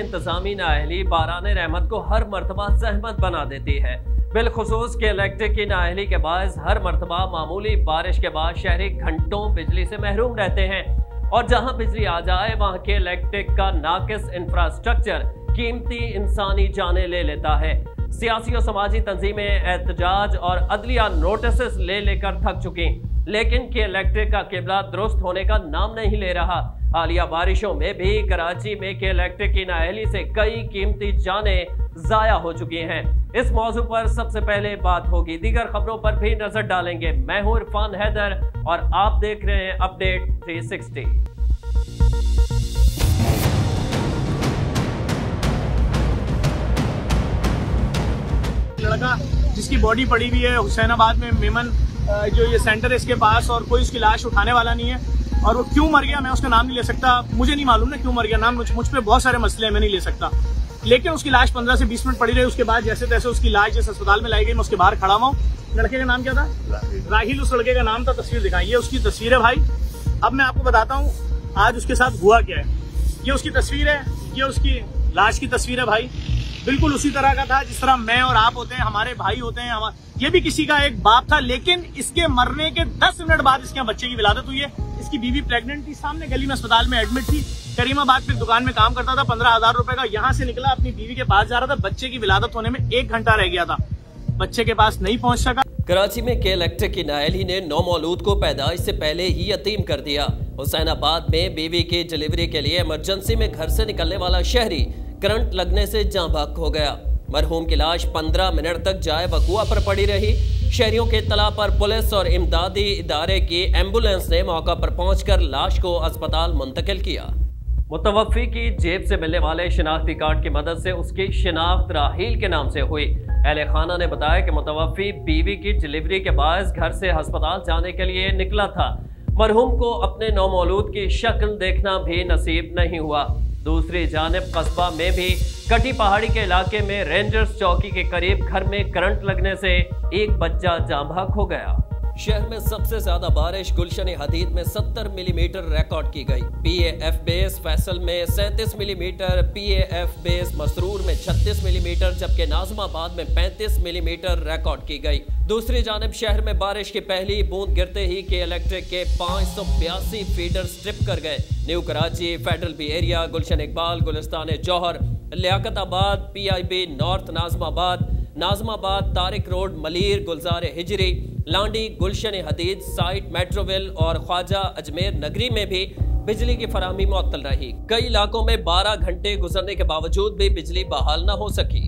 इंतजामी नाअहली बारान रहमत को हर मरतबा जहमत बना देती है। बिलखुसूस के इलेक्ट्रिक की नाअहली के बायस हर मरतबा मामूली बारिश के बाद शहरी घंटों बिजली से महरूम रहते हैं और जहां बिजली आ जाए वहां के इलेक्ट्रिक का नाकिस इंफ्रास्ट्रक्चर कीमती इंसानी जानें ले लेता है। सियासी और समाजी तंजीमें एहतजाज और अदलिया नोटिस ले लेकर थक चुकी, लेकिन के इलेक्ट्रिक का किबला दुरुस्त होने का नाम नहीं ले रहा। हालिया बारिशों में भी कराची में के इलेक्ट्रिक की नाअहली से कई कीमती जानें जाया हो चुकी हैं। इस मौजू पर सबसे पहले बात होगी, दीगर खबरों पर भी नजर डालेंगे। मैं हूं इरफान हैदर और आप देख रहे हैं अपडेट 360। लड़का जिसकी बॉडी पड़ी हुई है हुसैनाबाद में मेमन जो ये सेंटर है इसके पास, और कोई उसकी लाश उठाने वाला नहीं है। और वो क्यों मर गया मैं उसका नाम नहीं ले सकता, मुझे नहीं मालूम ना क्यों मर गया। नाम मुझ पे बहुत सारे मसले हैं, मैं नहीं ले सकता। लेकिन उसकी लाश 15 से 20 मिनट पड़ी रही। उसके बाद जैसे तैसे उसकी लाश जिस अस्पताल में लाई गई, मैं उसके बाहर खड़ा हुआ। लड़के का नाम क्या था? राहिल उस लड़के का नाम था। तस्वीर दिखाई, ये उसकी तस्वीर है भाई। अब मैं आपको बताता हूँ आज उसके साथ हुआ क्या है। ये उसकी तस्वीर है, ये उसकी लाश की तस्वीर है भाई। बिल्कुल उसी तरह का था जिस तरह मैं और आप होते हैं, हमारे भाई होते हैं। ये भी किसी का एक बाप था, लेकिन इसके मरने के 10 मिनट बाद इसके बच्चे की विलादत हुई है। इसकी बीवी प्रेग्नेंट थी, सामने गली में अस्पताल में एडमिट थी। करीमाबाद फिर दुकान में काम करता था, 15,000 रुपए का। यहाँ से निकला, अपनी बीवी के पास जा रहा था। बच्चे की विलादत होने में 1 घंटा रह गया था, बच्चे के पास नहीं पहुंच सका। कराची में के इलेक्ट्रिक की नाअहली ने नौमौलूद को पैदाइश से पहले ही यतीम कर दिया। हुसैनाबाद में बीवी की डिलीवरी के लिए इमरजेंसी में घर से निकलने वाला शहरी करंट लगने से जाँ बहक हो गया। मरहूम की लाश 15 मिनट तक जाए वकुआ पर पड़ी रही। शहरियों के इत्तला पर पुलिस और इमदादी इदारे की एम्बुलेंस ने मौका पर पहुंचकर लाश को अस्पताल मुंतकिल किया। मुतवफ़ी की जेब से मिलने वाले शिनाख्ती कार्ड की मदद से उसकी शिनाख्त राहील के नाम से हुई। अहले खाना ने बताया कि मुतवफ़ी बीवी की डिलीवरी के बाद घर से अस्पताल जाने के लिए निकला था। मरहूम को अपने नौमौलूद की शक्ल देखना भी नसीब नहीं हुआ। दूसरी जानिब कस्बा में भी कटी पहाड़ी के इलाके में रेंजर्स चौकी के करीब घर में करंट लगने से एक बच्चा जाँ बहक हो गया। शहर में सबसे ज्यादा बारिश गुलशन हदीद में 70 मिलीमीटर रिकॉर्ड की गई। PAF बेस फैसल में 37 मिलीमीटर, PAF बेस मसरूर में 36 मिलीमीटर, जबकि नाज़माबाद में 35 मिलीमीटर रिकॉर्ड की गई। दूसरी जानिब शहर में बारिश की पहली बूंद गिरते ही के इलेक्ट्रिक के 582 फीडर स्ट्रिप कर गए। New Karachi, federal B area, Gulshan Iqbal, Gulistan Jauhar, Liaquatabad, PIB north Nazimabad, Tariq road, Malir, Gulzar Hijri, Landhi, Gulshan Hadeed, site, Metroville और ख्वाजा अजमेर नगरी में भी बिजली की फराहमी मुअत्तल रही। कई इलाकों में 12 घंटे गुजरने के बावजूद भी बिजली बहाल न हो सकी।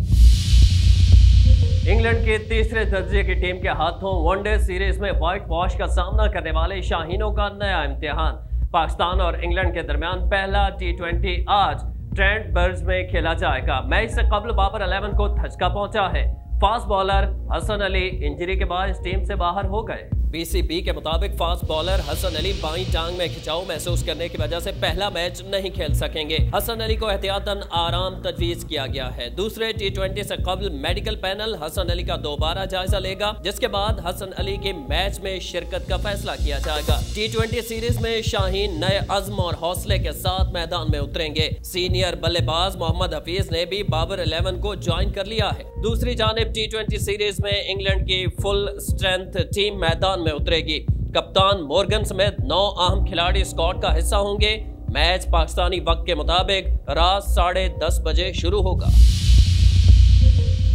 इंग्लैंड के तीसरे दर्जे की टीम के हाथों वनडे सीरीज में व्हाइट वॉश का सामना करने वाले शाहीनों का नया इम्तिहान। पाकिस्तान और इंग्लैंड के दरमियान पहला T20 आज ट्रेंट बर्ज में खेला जाएगा। मैच से कबल बाबर 11 को धचका पहुंचा है। Fast bowler Hasan Ali injury के बाद टीम से बाहर हो गए। BCB के मुताबिक फास्ट बॉलर हसन अली बाईं टांग में खिंचाव महसूस करने की वजह से पहला मैच नहीं खेल सकेंगे। हसन अली को एहतियातन आराम तजवीज किया गया है। दूसरे T20 से कबल मेडिकल पैनल हसन अली का दोबारा जायजा लेगा, जिसके बाद हसन अली के मैच में शिरकत का फैसला किया जाएगा। T20 सीरीज में शाहीन नए अज़्म और हौसले के साथ मैदान में उतरेंगे। सीनियर बल्लेबाज मोहम्मद हफीज ने भी बाबर 11 को ज्वाइन कर लिया है। दूसरी जानिब T20 सीरीज में इंग्लैंड की फुल स्ट्रेंथ टीम मैदान में उतरेगी। कप्तान मोर्गन समेत 9 अहम खिलाड़ी स्क्वाड का हिस्सा होंगे। मैच पाकिस्तानी वक्त के मुताबिक रात 10:30 बजे शुरू होगा।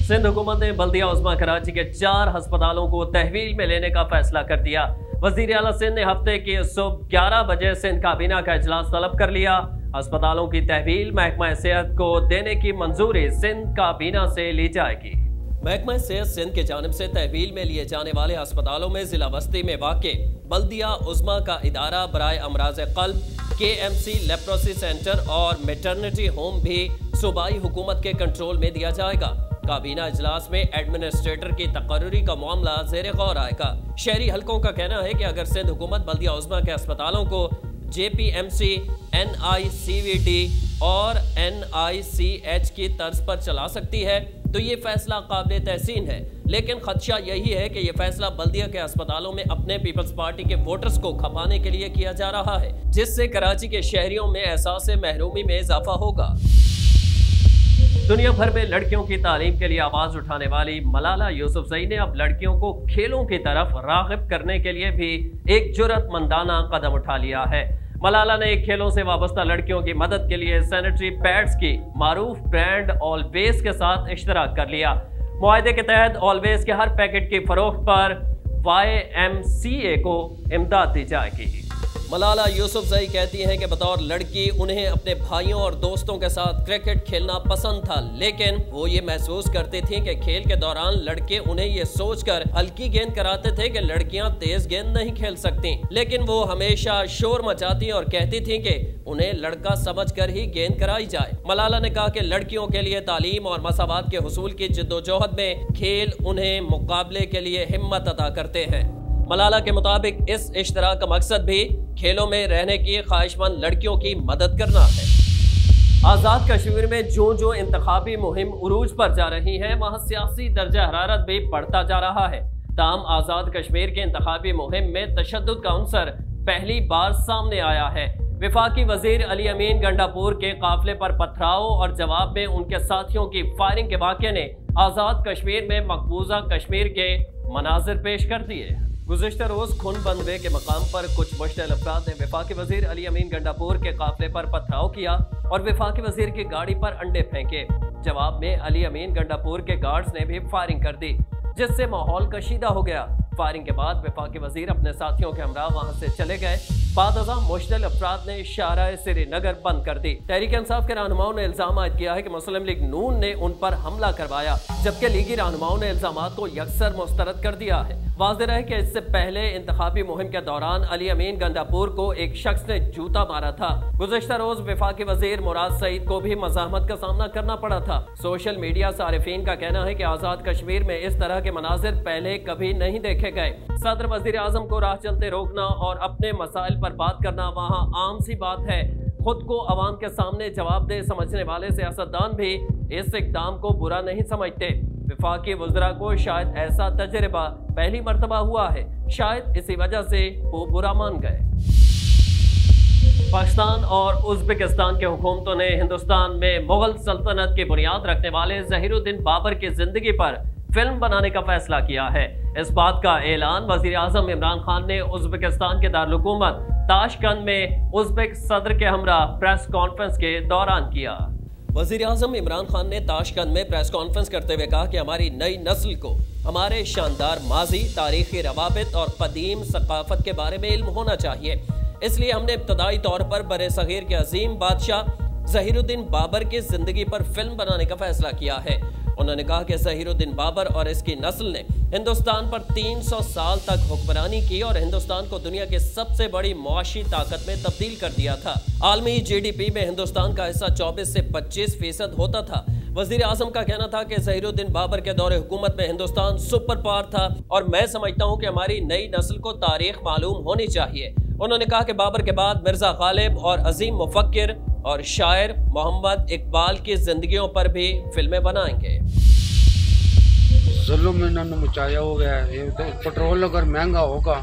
सिंध हुकूमत ने बल्दिया उस्मा कराची के 4 अस्पतालों को तहवील में लेने का फैसला कर दिया। वजीर आला सिंध ने हफ्ते की सुबह 11 बजे सिंध काबीना का इजलास तलब कर लिया। अस्पतालों की तहवील महकमा सेहत को देने की मंजूरी सिंध काबीना से ली जाएगी। महकमा सेहत सिंध की जानिब से तहवील में लिए जाने वाले अस्पतालों में जिला बस्ती में वाक़े बल्दिया उज़्मा का इदारा बराए अमराज क़ल्ब, KMC लेप्रोसी सेंटर और मैटरनिटी होम भी सूबाई हुकूमत के कंट्रोल में दिया जाएगा। काबीना इजलास में एडमिनिस्ट्रेटर की तकर्री का मामला ज़ेरे गौर आएगा। शहरी हलकों का कहना है कि अगर सिंध हुकूमत बल्दिया उज़्मा के अस्पतालों को JPMC, NICVD और NICH की तर्ज पर चला सकती है तो ये फैसला काबिल तहसीन है, लेकिन खदशा यही है कि ये फैसला बल्दिया के अस्पतालों में अपने पीपल्स पार्टी के वोटर्स को खपाने के लिए किया जा रहा है, जिससे कराची के शहरियों में एहसास महरूमी में इजाफा होगा। दुनिया भर में लड़कियों की तालीम के लिए आवाज उठाने वाली मलाला यूसुफजई ने अब लड़कियों को खेलों की तरफ राग़िब करने के लिए भी एक जुर्रतमंदाना कदम उठा लिया है। मलाला ने खेलों से वाबस्ता लड़कियों की मदद के लिए सैनिटरी पैड्स की मारूफ ब्रांड ऑलवेज के साथ इश्तराक कर लिया। मुआहदे के तहत ऑलवेज के हर पैकेट की फरोख्त पर YMCA को इमदाद दी जाएगी। मलाला यूसुफजई कहती हैं कि बतौर लड़की उन्हें अपने भाइयों और दोस्तों के साथ क्रिकेट खेलना पसंद था, लेकिन वो ये महसूस करती थीं कि खेल के दौरान लड़के उन्हें ये सोचकर हल्की गेंद कराते थे कि लड़कियां तेज गेंद नहीं खेल सकती, लेकिन वो हमेशा शोर मचाती और कहती थीं कि उन्हें लड़का समझकर ही गेंद कराई जाए। मलाला ने कहा कि लड़कियों के लिए तालीम और मसावात के हुसूल की जिद्दोजहद में खेल उन्हें मुकाबले के लिए हिम्मत अता करते हैं। मलाला के मुताबिक इस इश्तराक का मकसद भी खेलों में रहने की ख्वाहिशमंद लड़कियों की मदद करना है। आज़ाद कश्मीर में जो जो इंतखाबी मुहिम उरूज पर जा रही है, वहाँ सियासी दर्जा हरारत भी बढ़ता जा रहा है। ताहम आज़ाद कश्मीर के इंतखाबी मुहिम में तशद्दुद का अंसर पहली बार सामने आया है। वफाकी वजीर अली अमीन गंडापुर के काफिले पर पथराव और जवाब में उनके साथियों की फायरिंग के वाक़े ने आज़ाद कश्मीर में मकबूजा कश्मीर के मनाजिर पेश कर दिए। गुज़िश्ता रोज खून बंदवे के मकाम पर कुछ मुश्तइल अफराद ने वफाकी वजीर अली अमीन गंडापुर के काफिले पर पथराव किया और वफाकी वजीर की गाड़ी पर अंडे फेंके। जवाब में अली अमीन गंडापुर के गार्ड्स ने भी फायरिंग कर दी, जिससे माहौल कशीदा हो गया। फायरिंग के बाद वफाकी वजीर अपने साथियों के हमरा वहां से चले गए। बाद मुश्तइल अफराद ने शाहराह श्रीनगर बंद कर दी। तहरीक इंसाफ के रहनुमाओं ने इल्जाम आयद किया है कि मुस्लिम लीग नून ने उन पर हमला करवाया, जबकि लीगी रहनुमाओं ने इल्जामात को यकसर मुस्तरद कर दिया है। वाज़ेह रहे कि इससे पहले इंतखाबी मुहिम के दौरान अली अमीन गंडापुर को एक शख्स ने जूता मारा था। गुज़िश्ता रोज वफाकी वजीर मुराद सईद को भी मज़ाहमत का सामना करना पड़ा था। सोशल मीडिया सारिफीन का कहना है कि आज़ाद कश्मीर में इस तरह के मनाजिर पहले कभी नहीं देखे गए। सदर वजीर आजम को राह चलते रोकना और अपने मसाइल पर बात करना वहाँ आम सी बात है। खुद को अवाम के सामने जवाबदेह समझने वाले सियासतदान भी इस इक़दाम को बुरा नहीं समझते। वफाकी वज़रा को शायद ऐसा तजर्बा पहली मर्तबा हुआ है, शायद इसी वजह से वो बुरा मान गए। पाकिस्तान और उज़्बेकिस्तान के हुकूमतों ने हिंदुस्तान में मुगल सल्तनत की बुनियाद रखने वाले ज़हीरुद्दीन बाबर की जिंदगी पर फिल्म बनाने का फैसला किया है। इस बात का ऐलान वज़ीर आज़म इमरान खान ने उज़्बेकिस्तान के दारुल-हुकूमत ताशकंद में उज़्बेक सदर के हमरा प्रेस कॉन्फ्रेंस के दौरान किया। वज़ीर आज़म इमरान खान ने ताशकंद में प्रेस कॉन्फ्रेंस करते हुए कहा कि हमारी नई नस्ल को हमारे शानदार माजी, तारीखी रवाबित और कदीम सकाफत के बारे में इल्म होना चाहिए। इसलिए हमने इब्तदाई तौर पर बरे सगीर के अजीम बादशाह ज़हीरुद्दीन बाबर की जिंदगी पर फिल्म बनाने का फैसला किया है। उन्होंने कहा कि ज़हीरुद्दीन बाबर और इसकी नस्ल ने हिंदुस्तान पर 300 साल तक हुक्मरानी की और हिंदुस्तान को दुनिया की सबसे बड़ी मुआशी ताकत में तब्दील कर दिया था। आलमी GDP में हिंदुस्तान का हिस्सा 24 से 25% होता था। वज़ीर आज़म का कहना था कि ज़हीरुद्दीन बाबर के दौरे हुकूमत में हिंदुस्तान सुपर पावर था और मैं समझता हूँ कि हमारी नई नस्ल को तारीख मालूम होनी चाहिए। उन्होंने कहा कि बाबर के बाद मिर्जा गालिब और अजीम मुफक्किर और शायर मोहम्मद इकबाल की जिंदगियों पर भी फिल्में बनाएंगे। जुल्म इन्होंने मचाया हो गया है। तो पेट्रोल अगर महंगा होगा,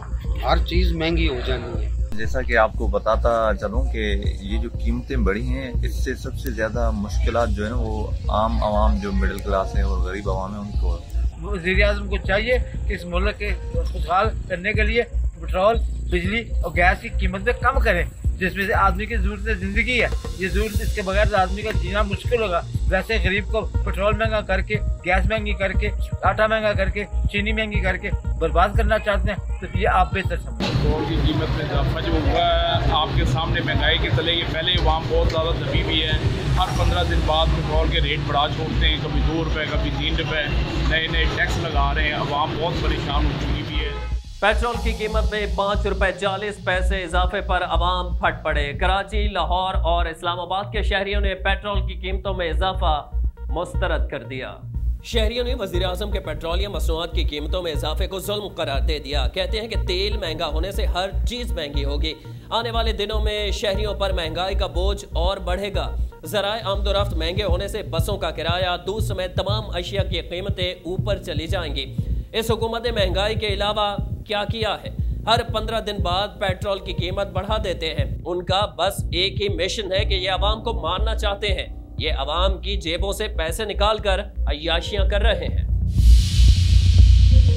हर चीज महंगी हो जानी है। जैसा कि आपको बताता चलूं कि ये जो कीमतें बढ़ी हैं, इससे सबसे ज्यादा मुश्किलात जो है वो आम आवाम जो मिडिल क्लास है और गरीब आवाम है उनको। वज़ीर आज़म को चाहिए कि इस मुल्क के खुशहाल करने के लिए पेट्रोल, बिजली और गैस की कीमतें कम करें, जिसमें से आदमी की जरूरत जिंदगी है। ये जरूरत, इसके बगैर आदमी का जीना मुश्किल होगा। वैसे गरीब को पेट्रोल महंगा करके, गैस महंगी करके, आटा महंगा करके, चीनी महंगी करके बर्बाद करना चाहते हैं, तो ये आप बेहतर समझें। पेट्रोल की कीमत में इजाफा जो हुआ है आपके सामने महंगाई के तले, ये पहले अवाम बहुत ज़्यादा दबी हुई है। हर 15 दिन बाद पेट्रोल के रेट बढ़ा छोड़ते हैं, कभी 2 रुपये, कभी 3 रुपये, नए नए टैक्स लगा रहे हैं। अवाम बहुत परेशान हो चुकी हुई है। पेट्रोल की कीमत में 5 रुपए 40 पैसे इजाफे पर अवाम फट पड़े। कराची, लाहौर और इस्लामाबाद के शहरियों ने पेट्रोल की कीमतों में इजाफा मुस्तरद कर दिया। शहरियों ने वज़ीर आज़म के पेट्रोलियम मसनूआत की कीमतों में इजाफे को जुल्म करार दे दिया। कहते हैं कि तेल महंगा होने से हर चीज महंगी होगी। आने वाले दिनों में शहरियों पर महंगाई का बोझ और बढ़ेगा। ज़राए आमदोरफ्त महंगे होने से बसों का किराया, दूध समेत तमाम अशिया की कीमतें ऊपर चली जाएंगी। इस हुकूमत ने महंगाई के अलावा क्या किया है? हर 15 दिन बाद पेट्रोल की कीमत बढ़ा देते हैं। उनका बस एक ही मिशन है कि ये आवाम को मारना चाहते हैं। ये अवाम की जेबों से पैसे निकालकर अय्याशियां कर रहे हैं।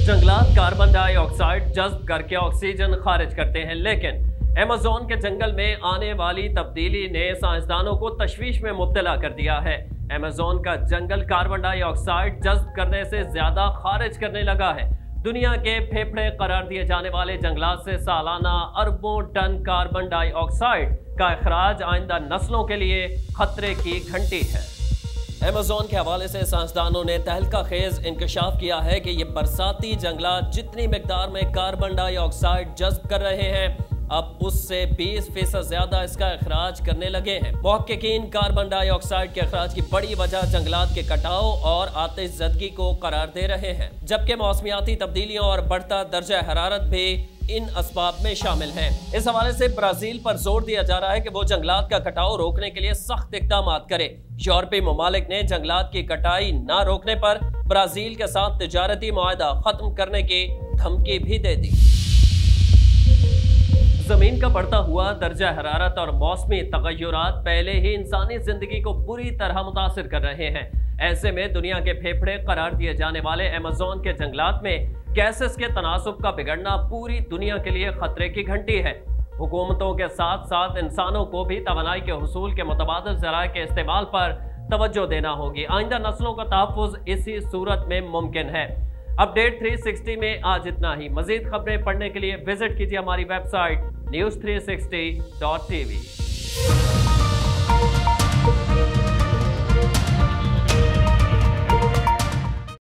जंगलात कार्बन डाइऑक्साइड जज्ब करके ऑक्सीजन खारिज करते हैं, लेकिन अमेज़न के जंगल में आने वाली तब्दीली ने साइंसदानों को तशवीश में मुब्तला कर दिया है। अमेज़न का जंगल कार्बन डाइऑक्साइड जज्ब करने से ज्यादा खारिज करने लगा है। दुनिया के फेफड़े करार दिए जाने वाले जंगलात से सालाना अरबों टन कार्बन डाइऑक्साइड का अखराज आइंदा नस्लों के लिए खतरे की घंटी है। अमेज़न के हवाले से साइंसदानों ने तहलका खेज इंकशाफ किया है कि ये बरसाती जंगलात जितनी मिकदार में कार्बन डाइऑक्साइड जज्ब कर रहे हैं, अब उससे 20% ज्यादा इसका अखराज करने लगे हैं। मुहक्किकीन कार्बन डाइऑक्साइड के अखराज की बड़ी वजह जंगलात के कटाव और आतिशज़दगी को करार दे रहे हैं, जबकि मौसमियाती तब्दीलियों और बढ़ता दर्जा हरारत भी इन असबाब में शामिल हैं। इस हवाले से ब्राजील पर जोर दिया जा रहा है कि वो जंगलात का कटाव रोकने के लिए सख्त इक़दाम करे। यूरोपीय ममालिक ने जंगलात की कटाई न रोकने पर ब्राजील के साथ तिजारती मुआहदा खत्म करने की धमकी भी दे दी। जमीन का बढ़ता हुआ दर्जा हरारत और मौसमी तगय्युरात पहले ही इंसानी जिंदगी को बुरी तरह मुतासिर कर रहे हैं। ऐसे में दुनिया के फेफड़े करार दिए जाने वाले अमेज़न के जंगलात में गैसेस के तनासुब का बिगड़ना पूरी दुनिया के लिए खतरे की घंटी है। हुकूमतों के साथ साथ इंसानों को भी तवानाई के हुसूल के मुतबादिल ज़राए के इस्तेमाल पर तवज्जो देना होगी। आइंदा नस्लों का तहफ़्फ़ुज़ इसी सूरत में मुमकिन है। अपडेट 360 में आज इतना ही। मजीद खबरें पढ़ने के लिए विजिट कीजिए हमारी वेबसाइट news360.tv।